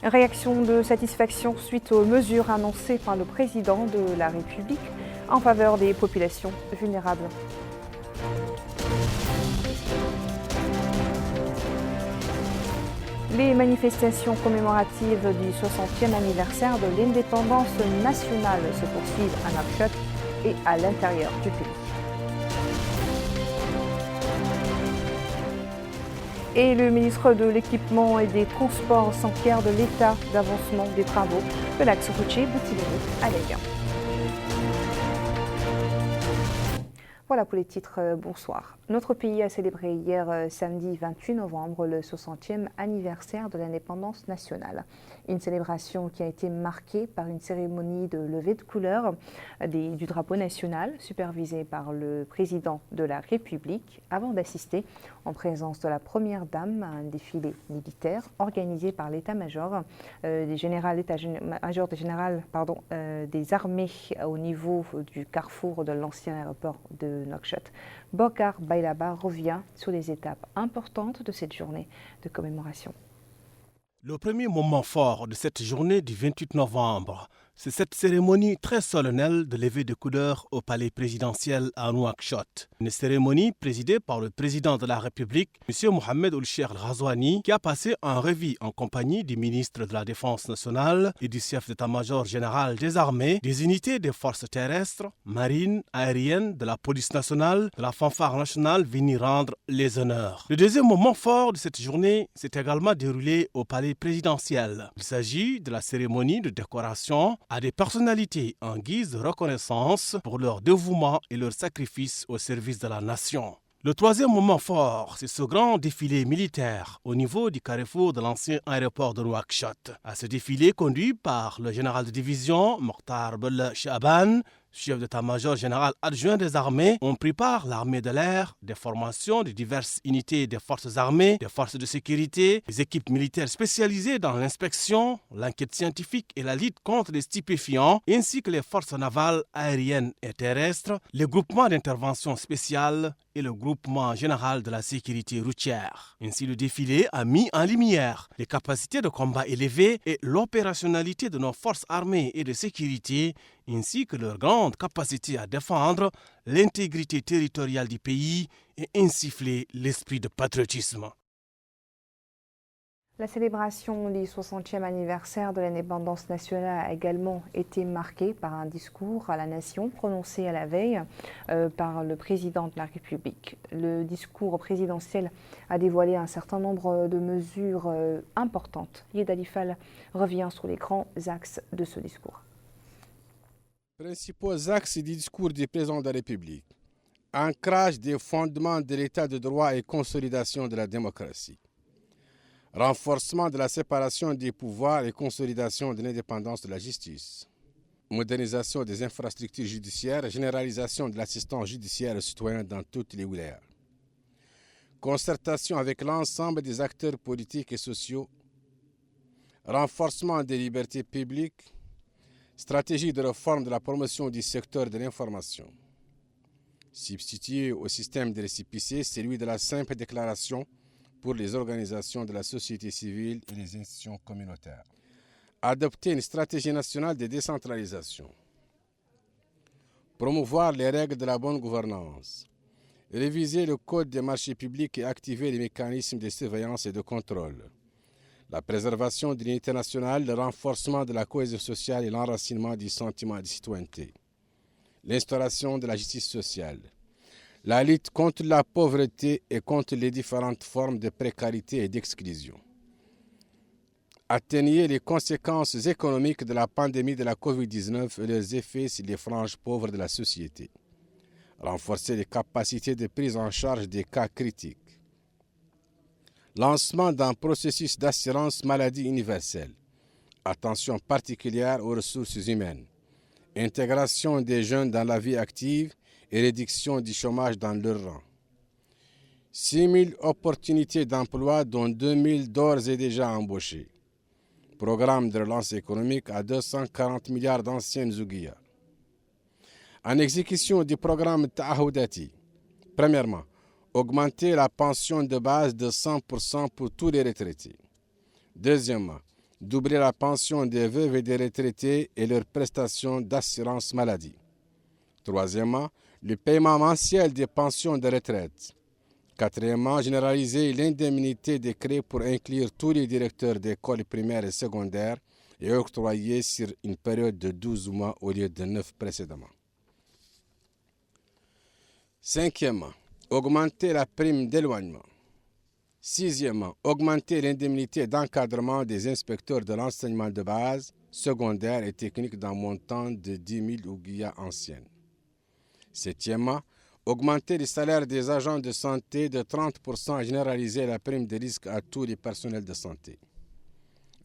Réaction de satisfaction suite aux mesures annoncées par le président de la République en faveur des populations vulnérables. Les manifestations commémoratives du 60e anniversaire de l'indépendance nationale se poursuivent à Nouakchott et à l'intérieur du pays. Et le ministre de l'Équipement et des Transports s'enquiert de l'état d'avancement des travaux de l'axe routier Boutiléric à Léguin. Voilà pour les titres, bonsoir. Notre pays a célébré hier samedi 28 novembre le 60e anniversaire de l'indépendance nationale. Une célébration qui a été marquée par une cérémonie de levée de couleur du drapeau national supervisée par le président de la République avant d'assister en présence de la première dame à un défilé militaire organisé par l'état-major des armées au niveau du carrefour de l'ancien aéroport de Nouakchott. Bokar Bailaba revient sur les étapes importantes de cette journée de commémoration. Le premier moment fort de cette journée du 28 novembre, c'est cette cérémonie très solennelle de levée de couleur au palais présidentiel à Nouakchott. Une cérémonie présidée par le président de la République, M. Mohamed Ould Cheikh Ghazouani, qui a passé un réveil en compagnie du ministre de la Défense nationale et du chef d'état-major général des armées, des unités des forces terrestres, marines, aériennes, de la police nationale, de la fanfare nationale venus rendre les honneurs. Le deuxième moment fort de cette journée s'est également déroulé au palais présidentiel. Il s'agit de la cérémonie de décoration à des personnalités en guise de reconnaissance pour leur dévouement et leur sacrifice au service de la nation. Le troisième moment fort, c'est ce grand défilé militaire au niveau du carrefour de l'ancien aéroport de Nouakchott. À ce défilé conduit par le général de division Mokhtar Bel Chaban, chef d'état-major général adjoint des armées, on prépare l'armée de l'air, des formations de diverses unités des forces armées, des forces de sécurité, des équipes militaires spécialisées dans l'inspection, l'enquête scientifique et la lutte contre les stupéfiants, ainsi que les forces navales, aériennes et terrestres, les groupements d'intervention spéciale et le groupement général de la sécurité routière. Ainsi, le défilé a mis en lumière les capacités de combat élevées et l'opérationnalité de nos forces armées et de sécurité, ainsi que leur grande capacité à défendre l'intégrité territoriale du pays et insuffler l'esprit de patriotisme. La célébration du 60e anniversaire de l'indépendance nationale a également été marquée par un discours à la nation prononcé à la veille par le président de la République. Le discours présidentiel a dévoilé un certain nombre de mesures importantes. Yed Fall revient sur les grands axes de ce discours. Principaux axes du discours du président de la République. Ancrage des fondements de l'état de droit et consolidation de la démocratie. Renforcement de la séparation des pouvoirs et consolidation de l'indépendance de la justice. Modernisation des infrastructures judiciaires et généralisation de l'assistance judiciaire aux citoyens dans toutes les wilayas. Concertation avec l'ensemble des acteurs politiques et sociaux. Renforcement des libertés publiques. Stratégie de réforme de la promotion du secteur de l'information. Substituer au système de récépissé celui de la simple déclaration pour les organisations de la société civile et les institutions communautaires. Adopter une stratégie nationale de décentralisation. Promouvoir les règles de la bonne gouvernance. Réviser le code des marchés publics et activer les mécanismes de surveillance et de contrôle. La préservation de l'unité nationale, le renforcement de la cohésion sociale et l'enracinement du sentiment de citoyenneté. L'instauration de la justice sociale. La lutte contre la pauvreté et contre les différentes formes de précarité et d'exclusion. Atténuer les conséquences économiques de la pandémie de la COVID-19 et leurs effets sur les franges pauvres de la société. Renforcer les capacités de prise en charge des cas critiques. Lancement d'un processus d'assurance maladie universelle. Attention particulière aux ressources humaines. Intégration des jeunes dans la vie active et réduction du chômage dans leur rang. 6 000 opportunités d'emploi, dont 2 000 d'ores et déjà embauchés. Programme de relance économique à 240 milliards d'anciennes ouguiyas. En exécution du programme Ta'ahoudati, premièrement, augmenter la pension de base de 100% pour tous les retraités. Deuxièmement, doubler la pension des veuves et des retraités et leurs prestations d'assurance maladie. Troisièmement, le paiement mensuel des pensions de retraite. Quatrièmement, généraliser l'indemnité des CRE pour inclure tous les directeurs d'écoles primaires et secondaires et octroyer sur une période de 12 mois au lieu de 9 précédemment. Cinquièmement, augmenter la prime d'éloignement. Sixièmement, augmenter l'indemnité d'encadrement des inspecteurs de l'enseignement de base, secondaire et technique d'un montant de 10 000 ouguiyas anciennes. Septièmement, augmenter les salaires des agents de santé de 30% et généraliser la prime de risque à tous les personnels de santé.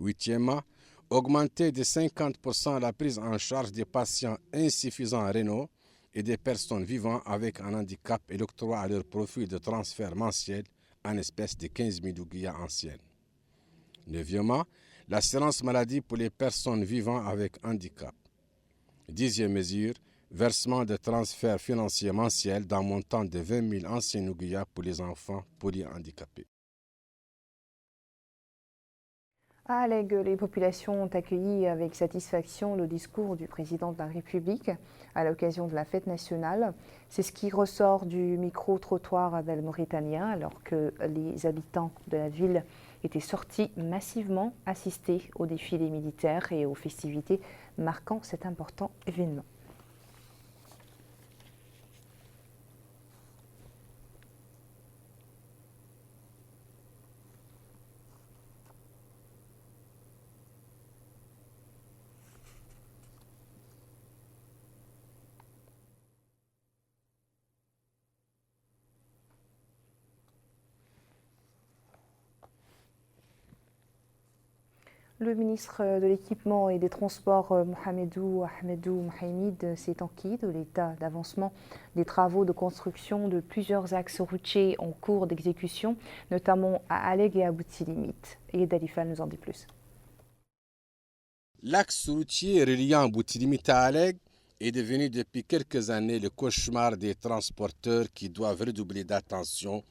Huitièmement, augmenter de 50% la prise en charge des patients insuffisants rénaux et des personnes vivant avec un handicap et l'octroi à leur profit de transfert mensuel en espèces de 15 000 ouguiyas anciennes. Neuvièmement, l'assurance maladie pour les personnes vivant avec handicap. Dixième mesure, versement de transferts financiers mensuels d'un montant de 20 000 anciennes ouguiyas pour les enfants polyhandicapés. À Alleg, les populations ont accueilli avec satisfaction le discours du président de la République à l'occasion de la fête nationale. C'est ce qui ressort du micro-trottoir d'El Mauritanien alors que les habitants de la ville étaient sortis massivement assister au défilé militaire et aux festivités marquant cet important événement. Le ministre de l'Équipement et des Transports, Mohamedou Ahmedou Mohamed, s'est enquis de l'état d'avancement des travaux de construction de plusieurs axes routiers en cours d'exécution, notamment à Alleg et à Boutilimit. Et Dalifa nous en dit plus. L'axe routier reliant Boutilimit à Alleg est devenu depuis quelques années le cauchemar des transporteurs qui doivent redoubler d'attention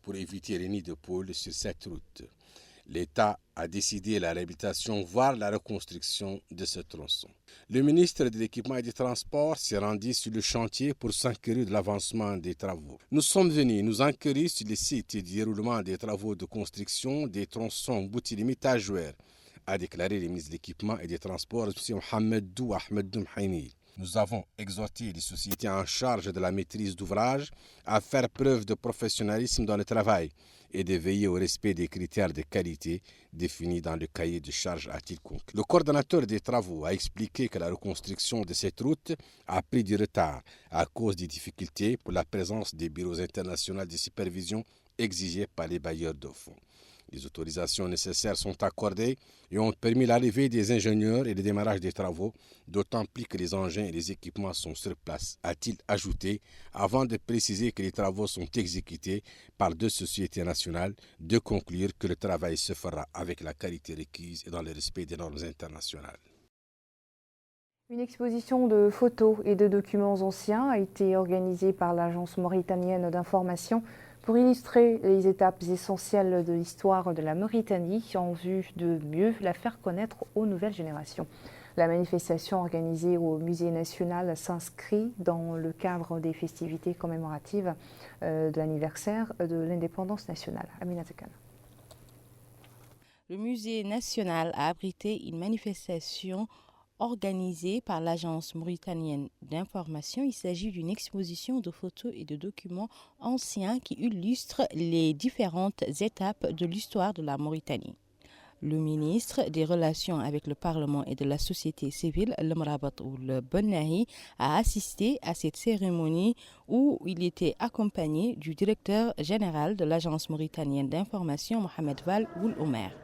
pour éviter les nids de poules sur cette route. L'État a décidé la réhabilitation, voire la reconstruction de ce tronçon. Le ministre de l'Équipement et des Transports s'est rendu sur le chantier pour s'enquérir de l'avancement des travaux. Nous sommes venus nous enquérir sur le site du déroulement des travaux de construction des tronçons Boutilimit à Jouer, a déclaré le ministre de l'Équipement et des Transports, M. Mohamedou Ahmedou Mohamed. Nous avons exhorté les sociétés en charge de la maîtrise d'ouvrage à faire preuve de professionnalisme dans le travail et de veiller au respect des critères de qualité définis dans le cahier de charges, a-t-il conclu. Le coordonnateur des travaux a expliqué que la reconstruction de cette route a pris du retard à cause des difficultés pour la présence des bureaux internationaux de supervision exigés par les bailleurs de fonds. Les autorisations nécessaires sont accordées et ont permis l'arrivée des ingénieurs et le démarrage des travaux, d'autant plus que les engins et les équipements sont sur place, a-t-il ajouté, avant de préciser que les travaux sont exécutés par 2 sociétés nationales, de conclure que le travail se fera avec la qualité requise et dans le respect des normes internationales. Une exposition de photos et de documents anciens a été organisée par l'Agence mauritanienne d'information pour illustrer les étapes essentielles de l'histoire de la Mauritanie en vue de mieux la faire connaître aux nouvelles générations. La manifestation organisée au Musée national s'inscrit dans le cadre des festivités commémoratives de l'anniversaire de l'indépendance nationale. Amina Tekan. Le Musée national a abrité une manifestation organisée par l'Agence mauritanienne d'information. Il s'agit d'une exposition de photos et de documents anciens qui illustrent les différentes étapes de l'histoire de la Mauritanie. Le ministre des Relations avec le Parlement et de la société civile, le Mrabat ou le Bonnahi, a assisté à cette cérémonie où il était accompagné du directeur général de l'Agence mauritanienne d'information, Mohamed Val Oul Omer.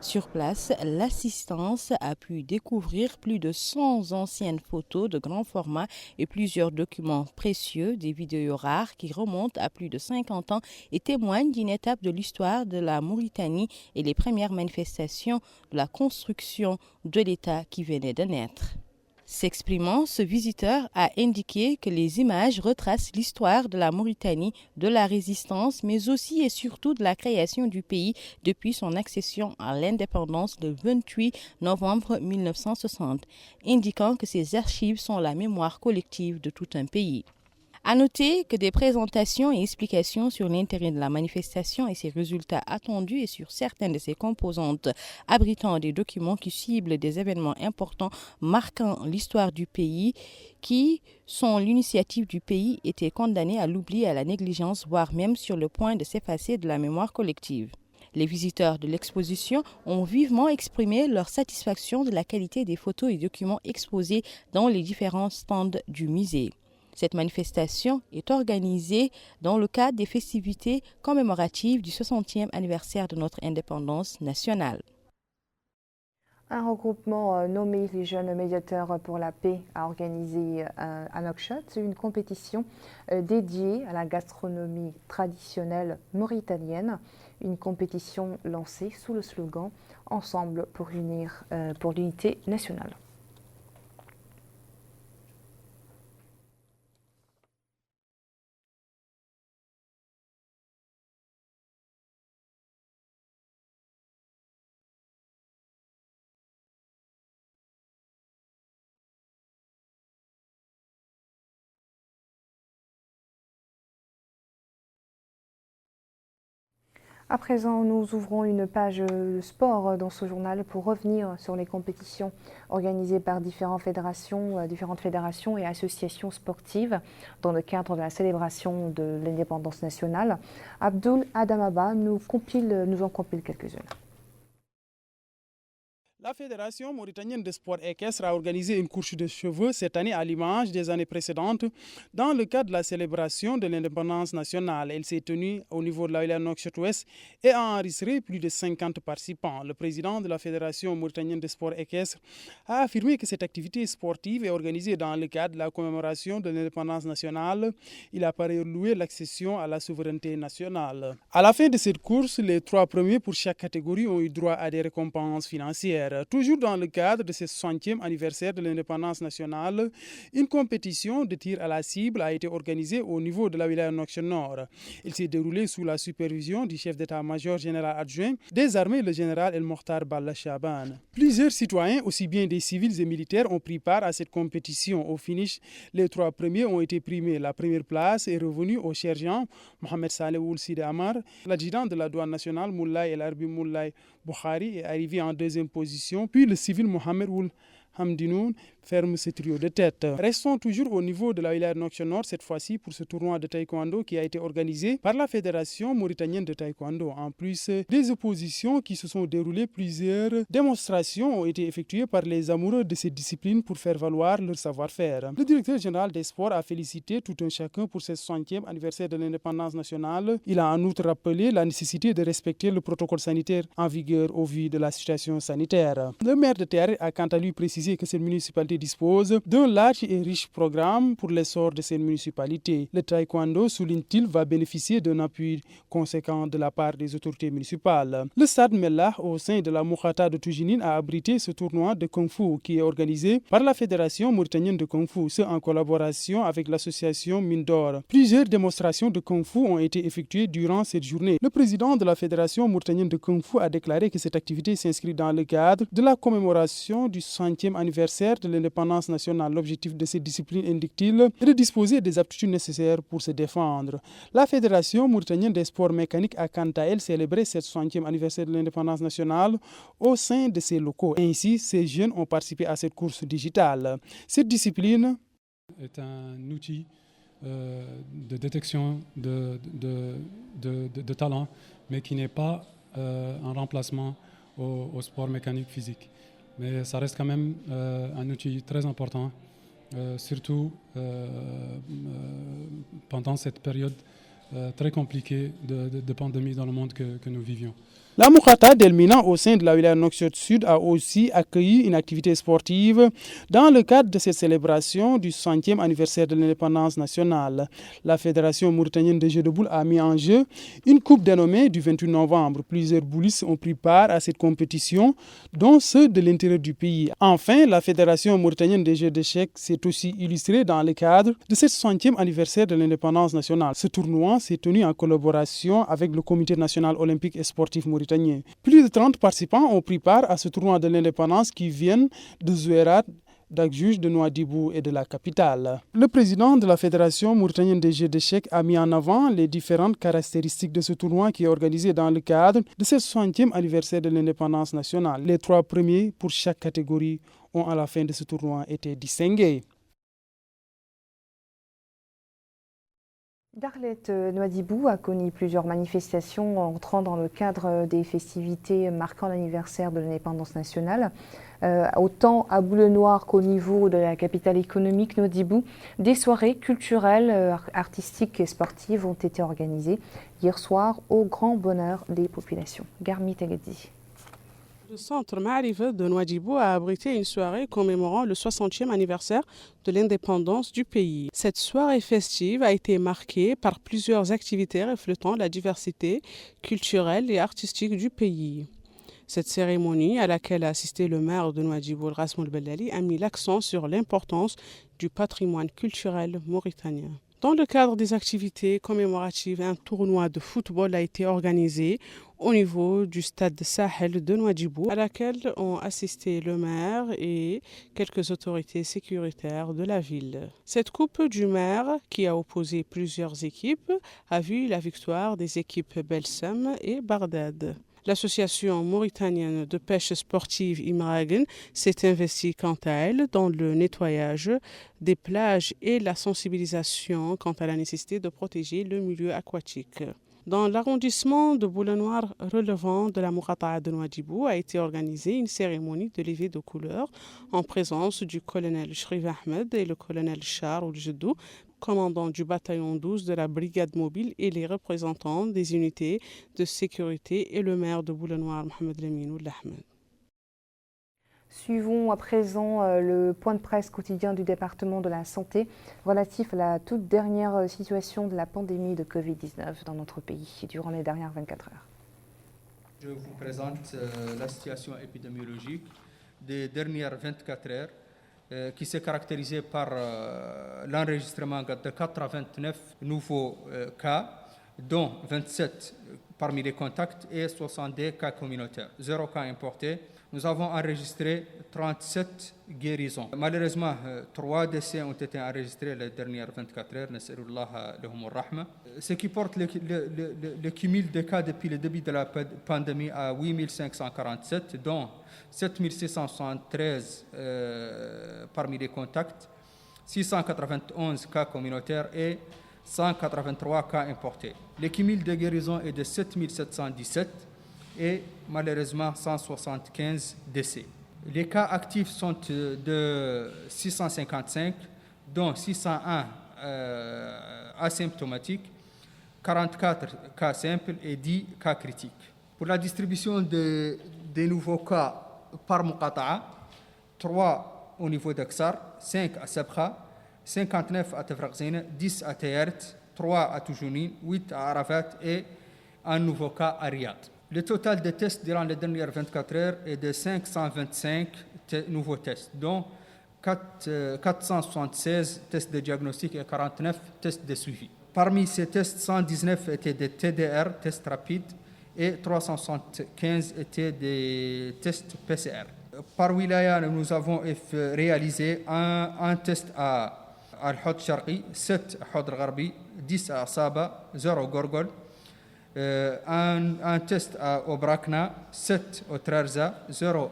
Sur place, l'assistance a pu découvrir plus de 100 anciennes photos de grand format et plusieurs documents précieux, des vidéos rares qui remontent à plus de 50 ans et témoignent d'une étape de l'histoire de la Mauritanie et les premières manifestations de la construction de l'État qui venait de naître. S'exprimant, ce visiteur a indiqué que les images retracent l'histoire de la Mauritanie, de la résistance, mais aussi et surtout de la création du pays depuis son accession à l'indépendance le 28 novembre 1960, indiquant que ces archives sont la mémoire collective de tout un pays. À noter que des présentations et explications sur l'intérêt de la manifestation et ses résultats attendus et sur certaines de ses composantes abritant des documents qui ciblent des événements importants marquant l'histoire du pays qui sont l'initiative du pays étaient condamnés à l'oubli et à la négligence, voire même sur le point de s'effacer de la mémoire collective. Les visiteurs de l'exposition ont vivement exprimé leur satisfaction de la qualité des photos et documents exposés dans les différents stands du musée. Cette manifestation est organisée dans le cadre des festivités commémoratives du 60e anniversaire de notre indépendance nationale. Un regroupement nommé les Jeunes Médiateurs pour la Paix a organisé à Nouakchott une compétition dédiée à la gastronomie traditionnelle mauritanienne, une compétition lancée sous le slogan « Ensemble pour unir pour l'unité nationale ». À présent, nous ouvrons une page sport dans ce journal pour revenir sur les compétitions organisées par différentes fédérations et associations sportives dans le cadre de la célébration de l'indépendance nationale. Abdoul Adamaba nous en compile quelques-unes. La Fédération mauritanienne de sport équestre a organisé une course de chevaux cette année à l'image des années précédentes dans le cadre de la célébration de l'indépendance nationale. Elle s'est tenue au niveau de la wilaya Nouakchott-Ouest et a enregistré plus de 50 participants. Le président de la Fédération mauritanienne de sport équestre a affirmé que cette activité sportive est organisée dans le cadre de la commémoration de l'indépendance nationale. Il a par ailleurs loué l'accession à la souveraineté nationale. À la fin de cette course, les 3 premiers pour chaque catégorie ont eu droit à des récompenses financières. Toujours dans le cadre de ce 60e anniversaire de l'indépendance nationale, une compétition de tir à la cible a été organisée au niveau de la wilaya Nouakchott-Nord. Il s'est déroulé sous la supervision du chef d'état-major général adjoint des armées, le général El Mokhtar Balla Chaban. Plusieurs citoyens, aussi bien des civils et militaires, ont pris part à cette compétition. Au finish, les 3 premiers ont été primés. La première place est revenue au sergent Mohamed Saleh Ould Sidi Amar. L'adjudant de la douane nationale, Moulay El Arbi Moulay Boukhari, est arrivé en 2e position. Puis le civil Mohamed Ould Hamdinoun ferme ce trio de tête. Restons toujours au niveau de la wilaya Nouakchott-Nord, cette fois-ci pour ce tournoi de taekwondo qui a été organisé par la Fédération mauritanienne de taekwondo. En plus des oppositions qui se sont déroulées, plusieurs démonstrations ont été effectuées par les amoureux de cette discipline pour faire valoir leur savoir-faire. Le directeur général des sports a félicité tout un chacun pour ce 60e anniversaire de l'indépendance nationale. Il a en outre rappelé la nécessité de respecter le protocole sanitaire en vigueur au vu de la situation sanitaire. Le maire de Théaré a quant à lui précisé que cette municipalité dispose d'un large et riche programme pour l'essor de cette municipalité. Le taekwondo, souligne-t-il, va bénéficier d'un appui conséquent de la part des autorités municipales. Le stade Mellah, au sein de la Moukhata de Toujinine, a abrité ce tournoi de Kung Fu qui est organisé par la Fédération mauritanienne de Kung Fu, ce en collaboration avec l'association Mine d'Or. Plusieurs démonstrations de Kung Fu ont été effectuées durant cette journée. Le président de la Fédération mauritanienne de Kung Fu a déclaré que cette activité s'inscrit dans le cadre de la commémoration du 60e anniversaire de l'indépendance nationale. L'objectif de cette discipline, indique-t-il, est de disposer des aptitudes nécessaires pour se défendre. La Fédération mauritanienne des sports mécaniques a quant à elle célébré ce 60e anniversaire de l'indépendance nationale au sein de ses locaux. Ainsi, ces jeunes ont participé à cette course digitale. Cette discipline est un outil de détection de talent, mais qui n'est pas un remplacement au sport mécanique physique. Mais ça reste quand même un outil très important, surtout pendant cette période très compliquée de pandémie dans le monde que nous vivions. La Moukata d'Elmina au sein de la wilaya Nouakchott Sud a aussi accueilli une activité sportive dans le cadre de cette célébration du 60e anniversaire de l'indépendance nationale. La Fédération mauritanienne des jeux de boules a mis en jeu une coupe dénommée du 28 novembre. Plusieurs boulistes ont pris part à cette compétition, dont ceux de l'intérieur du pays. Enfin, la Fédération mauritanienne des jeux d'échecs s'est aussi illustrée dans le cadre de ce 60e anniversaire de l'indépendance nationale. Ce tournoi s'est tenu en collaboration avec le Comité national olympique et sportif mauritanien. Plus de 30 participants ont pris part à ce tournoi de l'indépendance qui viennent de Zouérat, d'Agjuj, de Nouadhibou et de la capitale. Le président de la Fédération mauritanienne des jeux d'échecs a mis en avant les différentes caractéristiques de ce tournoi qui est organisé dans le cadre de ce 60e anniversaire de l'indépendance nationale. Les 3 premiers pour chaque catégorie ont à la fin de ce tournoi été distingués. Darlet Nouadhibou a connu plusieurs manifestations entrant dans le cadre des festivités marquant l'anniversaire de l'indépendance nationale. Autant à Boule-Noire qu'au niveau de la capitale économique Nouadhibou, des soirées culturelles, artistiques et sportives ont été organisées hier soir au grand bonheur des populations. Garmi Tegedi. Le centre Ma'arifa de Nouadhibou a abrité une soirée commémorant le 60e anniversaire de l'indépendance du pays. Cette soirée festive a été marquée par plusieurs activités reflétant la diversité culturelle et artistique du pays. Cette cérémonie, à laquelle a assisté le maire de Nouadhibou, Rasmoul Bellali, a mis l'accent sur l'importance du patrimoine culturel mauritanien. Dans le cadre des activités commémoratives, un tournoi de football a été organisé au niveau du stade de Sahel de Nouadhibou, à laquelle ont assisté le maire et quelques autorités sécuritaires de la ville. Cette coupe du maire, qui a opposé plusieurs équipes, a vu la victoire des équipes Belsam et Bardad. L'association mauritanienne de pêche sportive Imragen s'est investie quant à elle dans le nettoyage des plages et la sensibilisation quant à la nécessité de protéger le milieu aquatique. Dans l'arrondissement de Boule-Noire relevant de la Moukata de Nouadhibou a été organisée une cérémonie de levée de couleurs en présence du colonel Shrif Ahmed et le colonel Char Oul-Jeddou, commandant du bataillon 12 de la brigade mobile et les représentants des unités de sécurité et le maire de Boule-Noire, Mohamed Lamine Ould Ahmed. Suivons à présent le point de presse quotidien du département de la santé relatif à la toute dernière situation de la pandémie de Covid-19 dans notre pays durant les dernières 24 heures. Je vous présente la situation épidémiologique des dernières 24 heures qui s'est caractérisée par l'enregistrement de 89 nouveaux cas, dont 27 parmi les contacts et 62 cas communautaires, 0 cas importés. Nous avons enregistré 37 guérisons. Malheureusement, 3 décès ont été enregistrés les dernières 24 heures. Ce qui porte le cumul de cas depuis le début de la pandémie à 8547, dont 7673 parmi les contacts, 691 cas communautaires et 183 cas importés. Le cumul de guérison est de 7717 et malheureusement 175 décès. Les cas actifs sont de 655, dont 601 asymptomatiques, 44 cas simples et 10 cas critiques. Pour la distribution des nouveaux cas par Moukata'a, 3 au niveau d'Aksar, 5 à Sabkha, 59 à Tafraqzine, 10 à Tayart, 3 à Toujounine, 8 à Arafat et un nouveau cas à Riyad. Le total de tests durant les dernières 24 heures est de 525 nouveaux tests, dont 476 tests de diagnostic et 49 tests de suivi. Parmi ces tests, 119 étaient des TDR, tests rapides, et 375 étaient des tests PCR. Par wilaya, nous avons réalisé un test à Al-Hod Sharqi, 7 à Hod Gharbi, 10 à Saba, 0 Gorgol, un test à Obrakna, 7 au Trarza, 0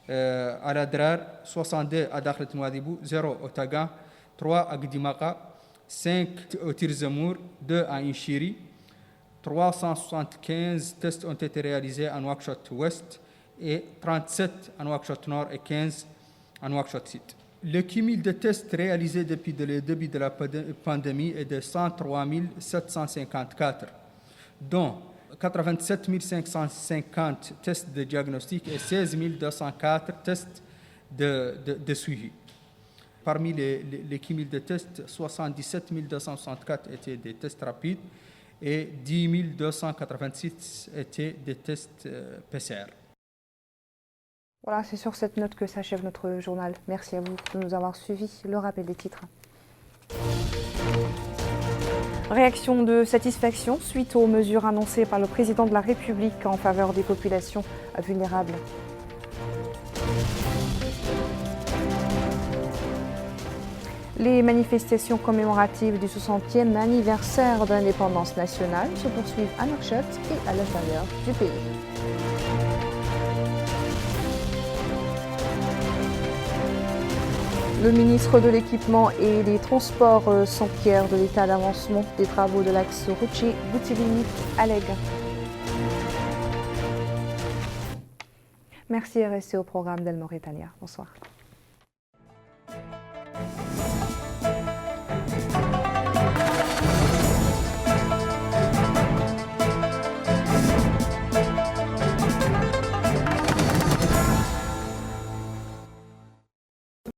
à Ladrar, 62 à Dakhlet Nouadhibou, 0 au Taga, 3 à Gdimaka, 5 au Tirzamour, 2 à Inchiri. 375 tests ont été réalisés à Nouakchott Ouest et 37 à Nouakchott Nord et 15 à Nouakchott Sud. Le cumul de tests réalisés depuis le début de la pandémie est de 103 754, dont 87 550 tests de diagnostic et 16 204 tests de suivi. Parmi les cumuls de tests, 77 264 étaient des tests rapides et 10 286 étaient des tests PCR. Voilà, c'est sur cette note que s'achève notre journal. Merci à vous de nous avoir suivis. Le rappel des titres. Réaction de satisfaction suite aux mesures annoncées par le président de la République en faveur des populations vulnérables. Les manifestations commémoratives du 60e anniversaire de l'indépendance nationale se poursuivent à Nouakchott et à l'intérieur du pays. Le ministre de l'Équipement et des Transports s'enquiert de l'état d'avancement des travaux de l'axe routier Boutilini-Alleg. Merci et restez au programme d'El Mauritania. Bonsoir.